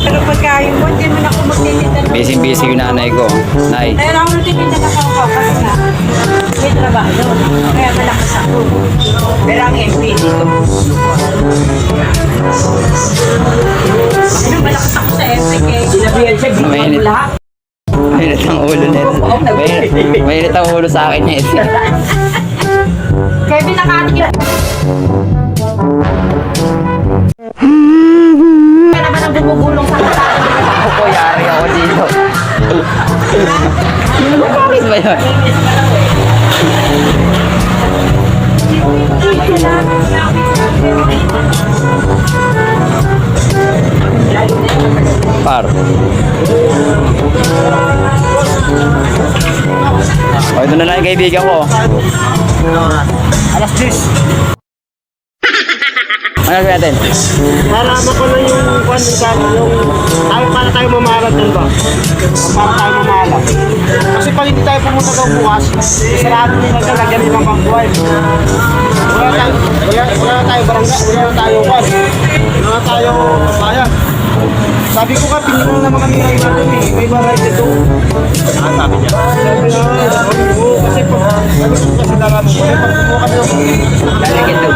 Pero pagkain mo, hindi mo na ako magtitinda. Busy yung nanay ko. Nay. Kaya lang ako nagtitinda na ako kasi nga, may trabaho. Kaya malakas ako. Pero ang MP dito. Ano, malakas ako sa MP kaya sinabihan siya, bigyan mo lahat. Mainit ang ulo nito. Mainit ang ulo sa akin nito. Kaya binakati ka. Kaya naman ang bumugulong sa katawan. Ako, yari ako dito. Bakit ba yun? Par. O, ito na lang yung kaibigan ko. Alas 10. Ano sabi natin? Nalaman ko na yung kwan din sa yung para tayo mamahalag doon ba? Para tayo mamahalag. Kasi pag hindi tayo pumunta daw bukas, sarado nila dyan, lagyan nilang pangbuhay. Wala na tayo barangay, wala na tayo kwan. Wala na tayo bayan. Sabi ko nga, tingin na naman kami ng natin eh. May baray dito. Sabi niya. Sabi niya, kasi pag, kasi nalaman ko, pag kumuha kami ng